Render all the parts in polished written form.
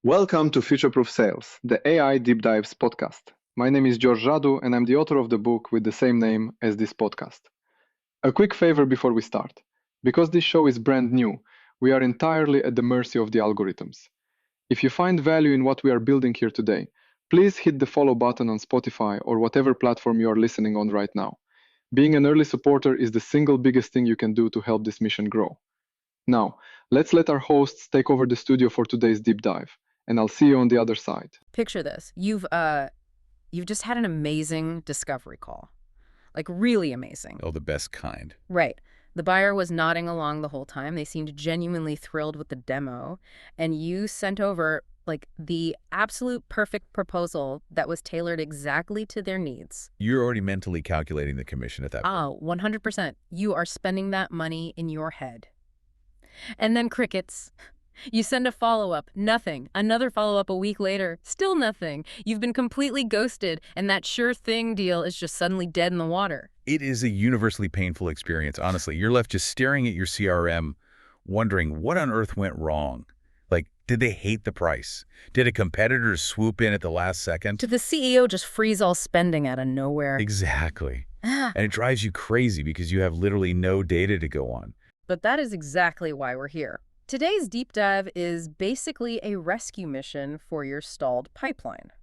Welcome to Future Proof Sales, the AI Deep Dives podcast. My name is George Radu, and I'm the author of the book with the same name as this podcast. A quick favor before we start. Because this show is brand new, we are entirely at the mercy of the algorithms. If you find value in what we are building here today, please hit the follow button on Spotify or whatever platform you are listening on right now. Being an early supporter is the single biggest thing you can do to help this mission grow. Now, let's let our hosts take over the studio for today's deep dive. And I'll see you on the other side. Picture this. You've just had an amazing discovery call. Like really amazing. Oh, the best kind. Right. The buyer was nodding along the whole time. They seemed genuinely thrilled with the demo. And you sent over like the absolute perfect proposal that was tailored exactly to their needs. You're already mentally calculating the commission at that point. Oh, 100%. You are spending that money in your head. And then crickets. You send a follow-up, nothing. Another follow-up a week later, still nothing. You've been completely ghosted, and that sure thing deal is just suddenly dead in the water. It is a universally painful experience, honestly. You're left just staring at your CRM, wondering what on earth went wrong. Like, did they hate the price? Did a competitor swoop in at the last second? Did the CEO just freeze all spending out of nowhere? Exactly. And it drives you crazy because you have literally no data to go on. But that is exactly why we're here. Today's deep dive is basically a rescue mission for your stalled pipeline.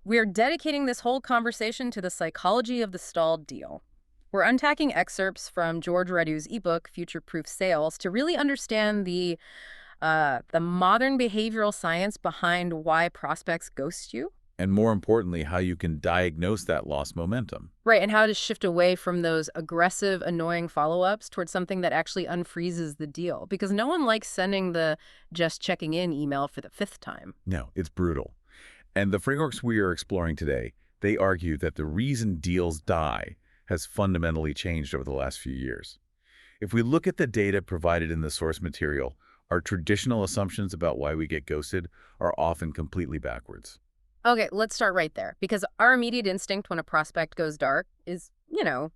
We're dedicating this whole conversation to the psychology of the stalled deal. We're unpacking excerpts from George Radu's ebook, Future Proof Sales, to really understand the modern behavioral science behind why prospects ghost you. And more importantly, how you can diagnose that lost momentum. Right, and how to shift away from those aggressive, annoying follow-ups towards something that actually unfreezes the deal. Because no one likes sending the just checking in email for the 5th time. No, it's brutal. And the frameworks we are exploring today, they argue that the reason deals die has fundamentally changed over the last few years. If we look at the data provided in the source material, our traditional assumptions about why we get ghosted are often completely backwards. Okay, let's start right there, because our immediate instinct when a prospect goes dark is,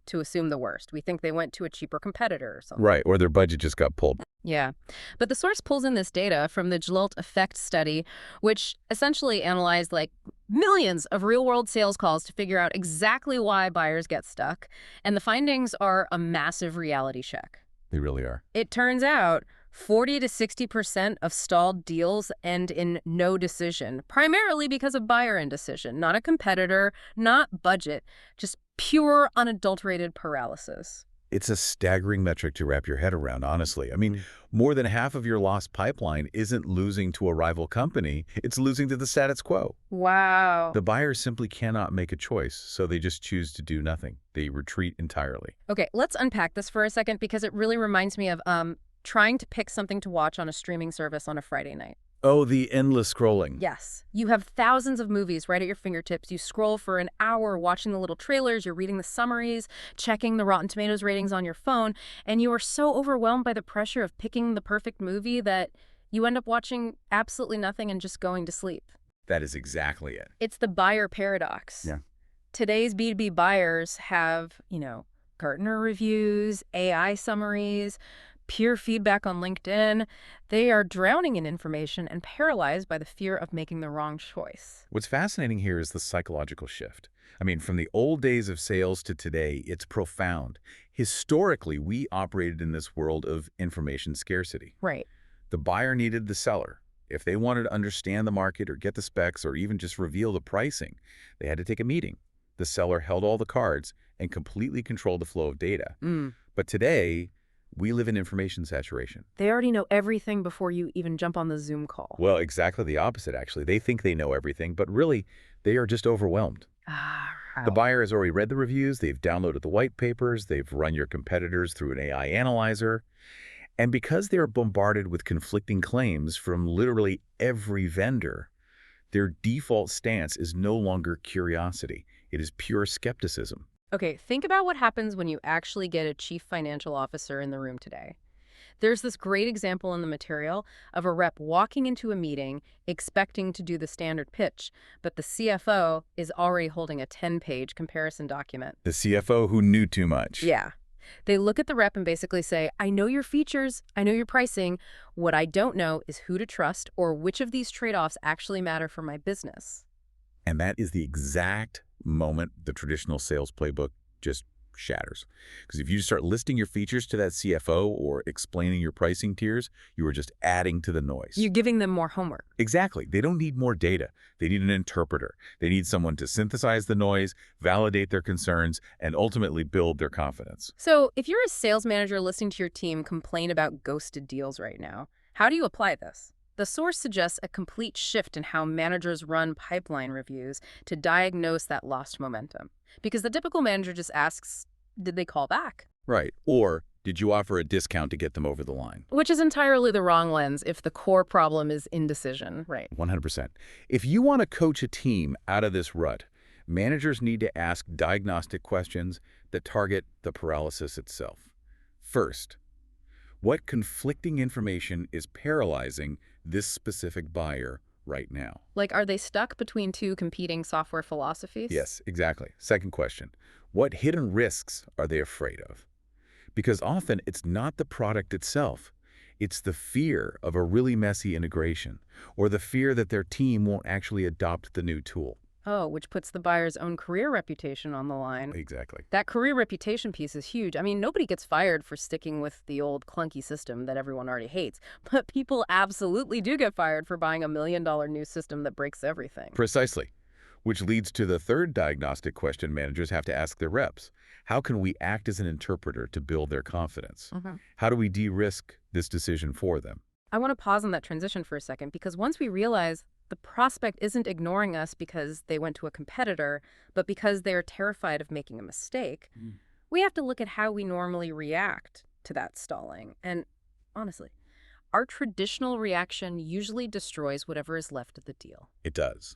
to assume the worst. We think they went to a cheaper competitor or something. Right, or their budget just got pulled. Yeah, but the source pulls in this data from the Gillette Effect study, which essentially analyzed like millions of real-world sales calls to figure out exactly why buyers get stuck, and the findings are a massive reality check. They really are. It turns out 40 to 60% of stalled deals end in no decision, primarily because of buyer indecision, not a competitor, not budget, just pure, unadulterated paralysis. It's a staggering metric to wrap your head around, honestly. I mean, more than half of your lost pipeline isn't losing to a rival company, it's losing to the status quo. Wow. The buyers simply cannot make a choice, so they just choose to do nothing. They retreat entirely. Okay, let's unpack this for a second because it really reminds me of trying to pick something to watch on a streaming service on a Friday night. Oh, the endless scrolling. Yes. You have thousands of movies right at your fingertips. You scroll for an hour watching the little trailers, you're reading the summaries, checking the Rotten Tomatoes ratings on your phone, and you are so overwhelmed by the pressure of picking the perfect movie that you end up watching absolutely nothing and just going to sleep. That is exactly it. It's the buyer paradox. Yeah. Today's B2B buyers have, Gartner reviews, AI summaries, peer feedback on LinkedIn. They are drowning in information and paralyzed by the fear of making the wrong choice. What's fascinating here is the psychological shift. I mean, from the old days of sales to today, it's profound. Historically, we operated in this world of information scarcity. Right. The buyer needed the seller. If they wanted to understand the market or get the specs or even just reveal the pricing, they had to take a meeting. The seller held all the cards and completely controlled the flow of data. But today, we live in information saturation. They already know everything before you even jump on the Zoom call. Well, exactly the opposite, actually. They think they know everything, but really, they are just overwhelmed. The buyer has already read the reviews, they've downloaded the white papers, they've run your competitors through an AI analyzer. And because they're bombarded with conflicting claims from literally every vendor, their default stance is no longer curiosity. It is pure skepticism. Okay, think about what happens when you actually get a chief financial officer in the room today. There's this great example in the material of a rep walking into a meeting expecting to do the standard pitch, but the CFO is already holding a 10-page comparison document. The CFO who knew too much. Yeah. They look at the rep and basically say, I know your features, I know your pricing. What I don't know is who to trust or which of these trade-offs actually matter for my business. And that is the exact moment the traditional sales playbook just shatters. Because if you start listing your features to that CFO or explaining your pricing tiers, you are just adding to the noise. You're giving them more homework. Exactly. They don't need more data. They need an interpreter. They need someone to synthesize the noise, validate their concerns, and ultimately build their confidence. So if you're a sales manager listening to your team complain about ghosted deals right now, how do you apply this? The source suggests a complete shift in how managers run pipeline reviews to diagnose that lost momentum. Because the typical manager just asks, did they call back? Right. Or did you offer a discount to get them over the line? Which is entirely the wrong lens if the core problem is indecision, right? 100%. If you want to coach a team out of this rut, managers need to ask diagnostic questions that target the paralysis itself. First, what conflicting information is paralyzing this specific buyer right now? Like, are they stuck between two competing software philosophies? Yes, exactly. Second question, what hidden risks are they afraid of? Because often it's not the product itself. It's the fear of a really messy integration or the fear that their team won't actually adopt the new tool. Oh, which puts the buyer's own career reputation on the line. Exactly. That career reputation piece is huge. I mean, nobody gets fired for sticking with the old clunky system that everyone already hates. But people absolutely do get fired for buying $1 million new system that breaks everything. Precisely. Which leads to the third diagnostic question managers have to ask their reps. How can we act as an interpreter to build their confidence? How do we de-risk this decision for them? I want to pause on that transition for a second, because once we realize the prospect isn't ignoring us because they went to a competitor, but because they're terrified of making a mistake, we have to look at how we normally react to that stalling. And honestly, our traditional reaction usually destroys whatever is left of the deal. It does.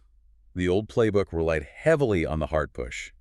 The old playbook relied heavily on the hard push.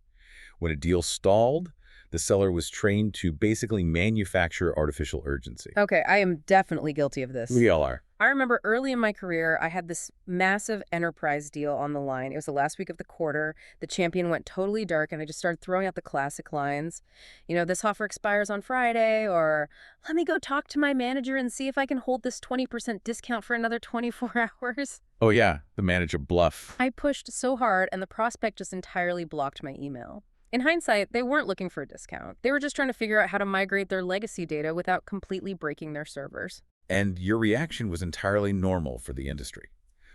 When a deal stalled, the seller was trained to basically manufacture artificial urgency. Okay, I am definitely guilty of this. We all are. I remember early in my career, I had this massive enterprise deal on the line. It was the last week of the quarter. The champion went totally dark, and I just started throwing out the classic lines. You know, this offer expires on Friday, or let me go talk to my manager and see if I can hold this 20% discount for another 24 hours. Oh yeah, the manager bluff. I pushed so hard, and the prospect just entirely blocked my email. In hindsight, they weren't looking for a discount. They were just trying to figure out how to migrate their legacy data without completely breaking their servers. And your reaction was entirely normal for the industry.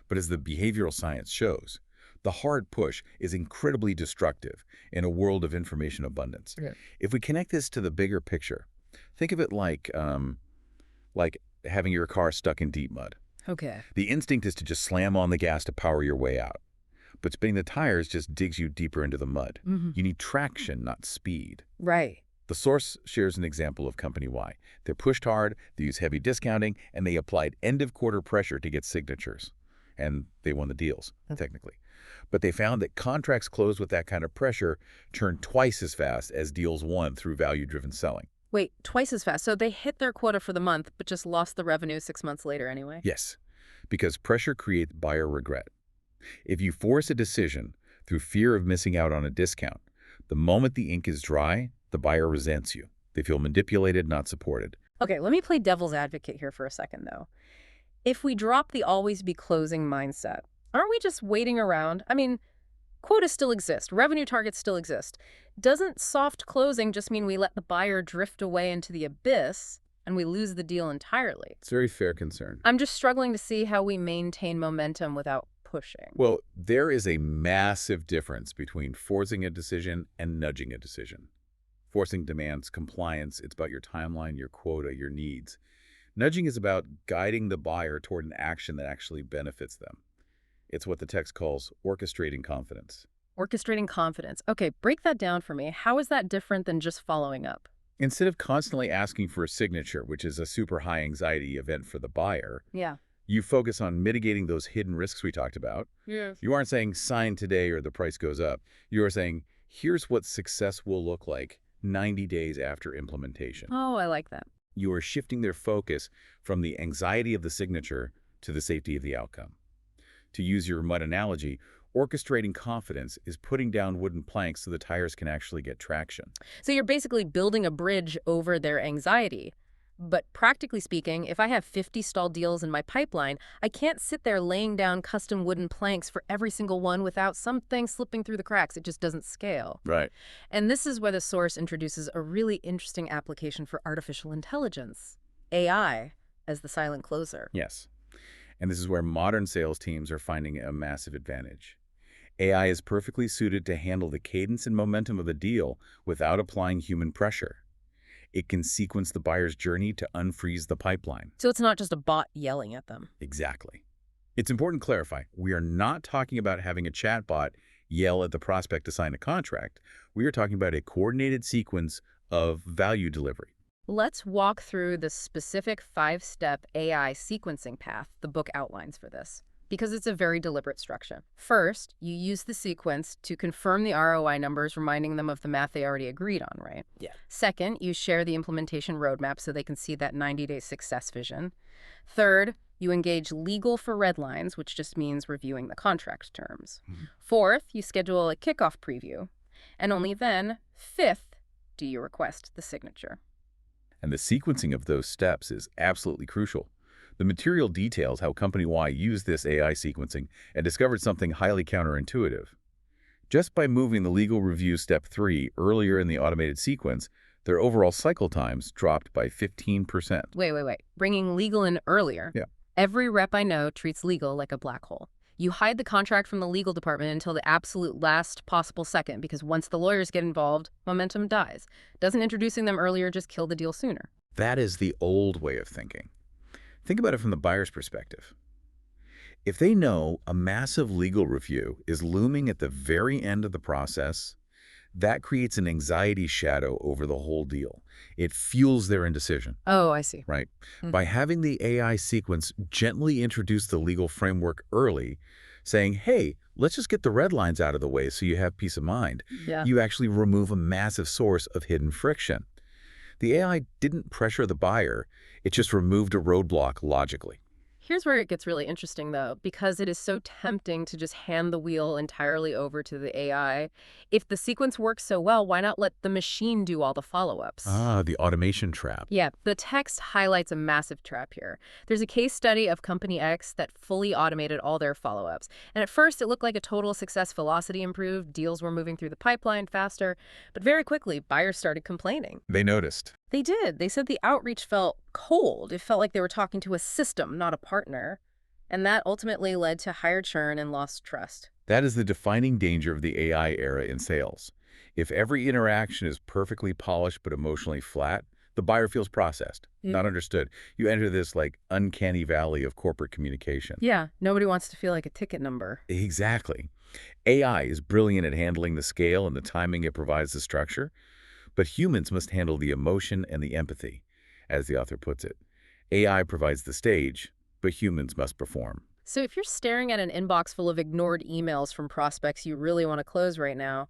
But as the behavioral science shows, the hard push is incredibly destructive in a world of information abundance. Yeah. If we connect this to the bigger picture, think of it like having your car stuck in deep mud. Okay. The instinct is to just slam on the gas to power your way out. But spinning the tires just digs you deeper into the mud. You need traction, not speed. Right. The source shares an example of Company Y. They're pushed hard, they use heavy discounting, and they applied end-of-quarter pressure to get signatures. And they won the deals, technically. But they found that contracts closed with that kind of pressure turned twice as fast as deals won through value-driven selling. Wait, twice as fast. So they hit their quota for the month, but just lost the revenue 6 months later anyway? Yes, because pressure creates buyer regret. If you force a decision through fear of missing out on a discount, the moment the ink is dry, the buyer resents you. They feel manipulated, not supported. Okay, let me play devil's advocate here for a second, though. If we drop the always be closing mindset, aren't we just waiting around? I mean, quotas still exist. Revenue targets still exist. Doesn't soft closing just mean we let the buyer drift away into the abyss and we lose the deal entirely? It's a very fair concern. I'm just struggling to see how we maintain momentum without pushing. Well, there is a massive difference between forcing a decision and nudging a decision. Forcing demands compliance. It's about your timeline, your quota, your needs. Nudging is about guiding the buyer toward an action that actually benefits them. It's what the text calls orchestrating confidence. Orchestrating confidence. Okay, break that down for me. How is that different than just following up? Instead of constantly asking for a signature, which is a super high anxiety event for the buyer, Yeah. you focus on mitigating those hidden risks we talked about. Yes. You aren't saying sign today or the price goes up. You are saying, here's what success will look like 90 days after implementation. Oh, I like that. You are shifting their focus from the anxiety of the signature to the safety of the outcome. To use your mud analogy, orchestrating confidence is putting down wooden planks so the tires can actually get traction. So you're basically building a bridge over their anxiety. But practically speaking, if I have 50 stalled deals in my pipeline, I can't sit there laying down custom wooden planks for every single one without something slipping through the cracks. It just doesn't scale. Right. And this is where the source introduces a really interesting application for artificial intelligence, AI, as the silent closer. Yes. And this is where modern sales teams are finding a massive advantage. AI is perfectly suited to handle the cadence and momentum of the deal without applying human pressure. It can sequence the buyer's journey to unfreeze the pipeline. So it's not just a bot yelling at them. Exactly. It's important to clarify, we are not talking about having a chatbot yell at the prospect to sign a contract. We are talking about a coordinated sequence of value delivery. Let's walk through the specific 5-step AI sequencing path the book outlines for this, because it's a very deliberate structure. First, you use the sequence to confirm the ROI numbers, reminding them of the math they already agreed on, right? Yeah. Second, you share the implementation roadmap so they can see that 90-day success vision. Third, you engage legal for red lines, which just means reviewing the contract terms. Fourth, you schedule a kickoff preview. And only then, fifth, do you request the signature. And the sequencing of those steps is absolutely crucial. The material details how Company Y used this AI sequencing and discovered something highly counterintuitive. Just by moving the legal review step 3 earlier in the automated sequence, their overall cycle times dropped by 15%. Wait. Bringing legal in earlier? Yeah. Every rep I know treats legal like a black hole. You hide the contract from the legal department until the absolute last possible second, because once the lawyers get involved, momentum dies. Doesn't introducing them earlier just kill the deal sooner? That is the old way of thinking. Think about it from the buyer's perspective. If they know a massive legal review is looming at the very end of the process, that creates an anxiety shadow over the whole deal. It fuels their indecision. Oh, I see. Right? By having the AI sequence gently introduce the legal framework early, saying, hey, let's just get the red lines out of the way so you have peace of mind, you actually remove a massive source of hidden friction. The AI didn't pressure the buyer, it just removed a roadblock logically. Here's where it gets really interesting, though, because it is so tempting to just hand the wheel entirely over to the AI. If the sequence works so well, why not let the machine do all the follow-ups? Ah, the automation trap. Yeah, the text highlights a massive trap here. There's a case study of Company X that fully automated all their follow-ups. And at first, it looked like a total success. Velocity improved, deals were moving through the pipeline faster. But very quickly, buyers started complaining. They noticed. They did. They said the outreach felt cold. It felt like they were talking to a system, not a partner. And that ultimately led to higher churn and lost trust. That is the defining danger of the AI era in sales. If every interaction is perfectly polished but emotionally flat, the buyer feels processed, not understood. You enter this like uncanny valley of corporate communication. Yeah, nobody wants to feel like a ticket number. Exactly. AI is brilliant at handling the scale and the timing it provides the structure, but humans must handle the emotion and the empathy, as the author puts it. AI provides the stage, but humans must perform. So if you're staring at an inbox full of ignored emails from prospects you really want to close right now,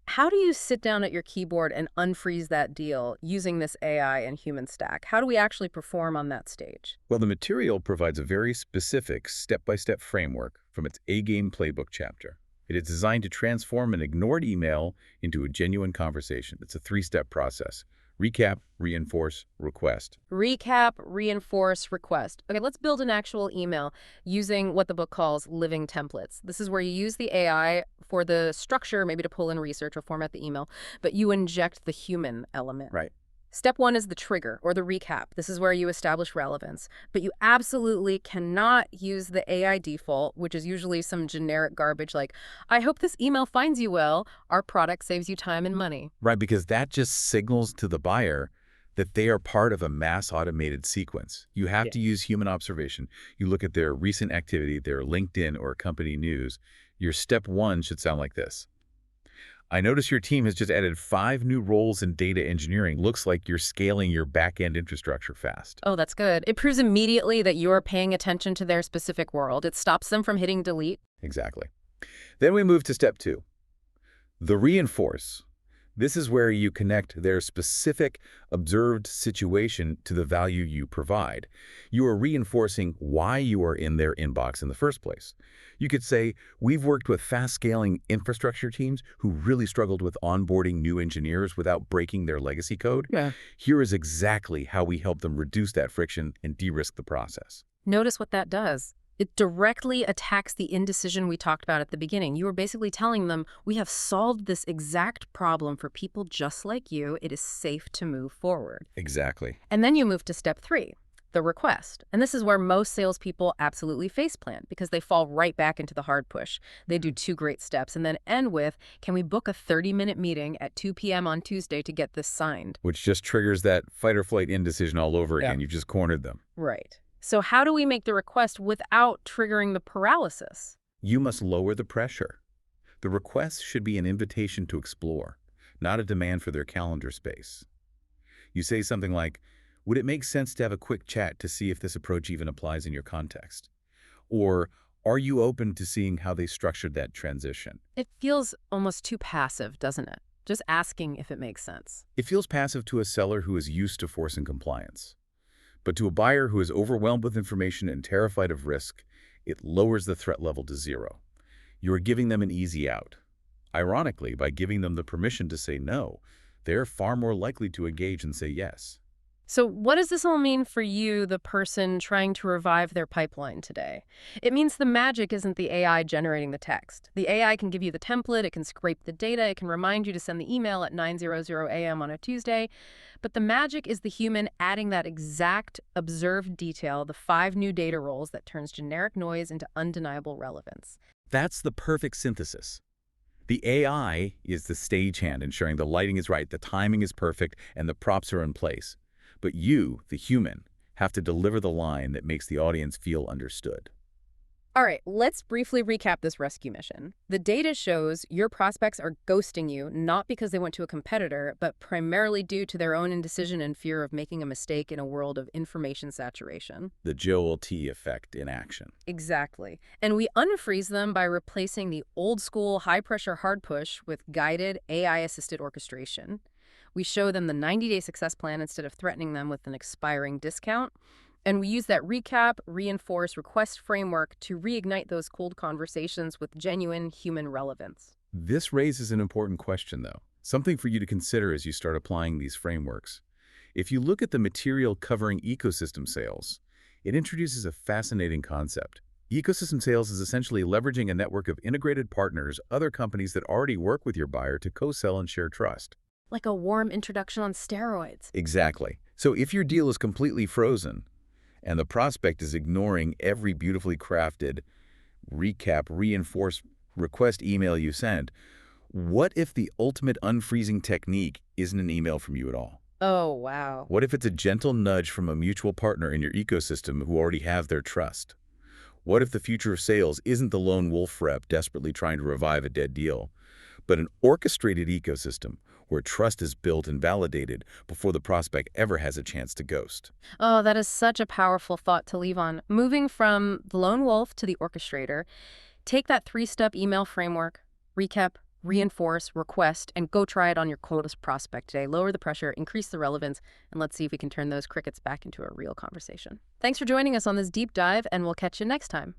how do you sit down at your keyboard and unfreeze that deal using this AI and human stack? How do we actually perform on that stage? Well, the material provides a very specific step-by-step framework from its A-Game Playbook chapter. It is designed to transform an ignored email into a genuine conversation. It's a 3-step process. Recap, reinforce, request. Recap, reinforce, request. Okay, let's build an actual email using what the book calls living templates. This is where you use the AI for the structure, maybe to pull in research or format the email, but you inject the human element. Right. Step 1 is the trigger, or the recap. This is where you establish relevance. But you absolutely cannot use the AI default, which is usually some generic garbage like, I hope this email finds you well. Our product saves you time and money. Right, because that just signals to the buyer that they are part of a mass automated sequence. You have to use human observation. You look at their recent activity, their LinkedIn or company news. Your step 1 should sound like this. I notice your team has just added 5 new roles in data engineering. Looks like you're scaling your back-end infrastructure fast. Oh, that's good. It proves immediately that you're paying attention to their specific world. It stops them from hitting delete. Exactly. Then we move to step 2, the reinforce. This is where you connect their specific observed situation to the value you provide. You are reinforcing why you are in their inbox in the first place. You could say, we've worked with fast-scaling infrastructure teams who really struggled with onboarding new engineers without breaking their legacy code. Yeah. Here is exactly how we help them reduce that friction and de-risk the process. Notice what that does. It directly attacks the indecision we talked about at the beginning. You are basically telling them, we have solved this exact problem for people just like you. It is safe to move forward. Exactly. And then you move to step 3, the request. And this is where most salespeople absolutely faceplant because they fall right back into the hard push. They do 2 great steps and then end with, can we book a 30-minute meeting at 2 p.m. on Tuesday to get this signed? Which just triggers that fight or flight indecision all over again. You just cornered them. Right. So how do we make the request without triggering the paralysis? You must lower the pressure. The request should be an invitation to explore, not a demand for their calendar space. You say something like, would it make sense to have a quick chat to see if this approach even applies in your context? Or, are you open to seeing how they structured that transition? It feels almost too passive, doesn't it? Just asking if it makes sense. It feels passive to a seller who is used to forcing compliance. But to a buyer who is overwhelmed with information and terrified of risk, it lowers the threat level to 0. You are giving them an easy out. Ironically, by giving them the permission to say no, they're far more likely to engage and say yes. So what does this all mean for you, the person trying to revive their pipeline today? It means the magic isn't the AI generating the text. The AI can give you the template, it can scrape the data, it can remind you to send the email at 9:00 a.m. on a Tuesday. But the magic is the human adding that exact observed detail, the 5 new data roles that turns generic noise into undeniable relevance. That's the perfect synthesis. The AI is the stagehand ensuring the lighting is right, the timing is perfect, and the props are in place. But you, the human, have to deliver the line that makes the audience feel understood. All right, let's briefly recap this rescue mission. The data shows your prospects are ghosting you, not because they went to a competitor, but primarily due to their own indecision and fear of making a mistake in a world of information saturation. The Joel T effect in action. Exactly. And we unfreeze them by replacing the old-school high-pressure hard push with guided AI-assisted orchestration. We show them the 90-day success plan instead of threatening them with an expiring discount. And we use that recap, reinforce, request framework to reignite those cold conversations with genuine human relevance. This raises an important question, though. Something for you to consider as you start applying these frameworks. If you look at the material covering ecosystem sales, it introduces a fascinating concept. Ecosystem sales is essentially leveraging a network of integrated partners, other companies that already work with your buyer to co-sell and share trust. Like a warm introduction on steroids. Exactly. So if your deal is completely frozen and the prospect is ignoring every beautifully crafted recap, reinforce, request email you send, what if the ultimate unfreezing technique isn't an email from you at all? Oh, wow. What if it's a gentle nudge from a mutual partner in your ecosystem who already have their trust? What if the future of sales isn't the lone wolf rep desperately trying to revive a dead deal, but an orchestrated ecosystem where trust is built and validated before the prospect ever has a chance to ghost? Oh, that is such a powerful thought to leave on. Moving from the lone wolf to the orchestrator, take that 3-step email framework, recap, reinforce, request, and go try it on your coldest prospect today. Lower the pressure, increase the relevance, and let's see if we can turn those crickets back into a real conversation. Thanks for joining us on this deep dive, and we'll catch you next time.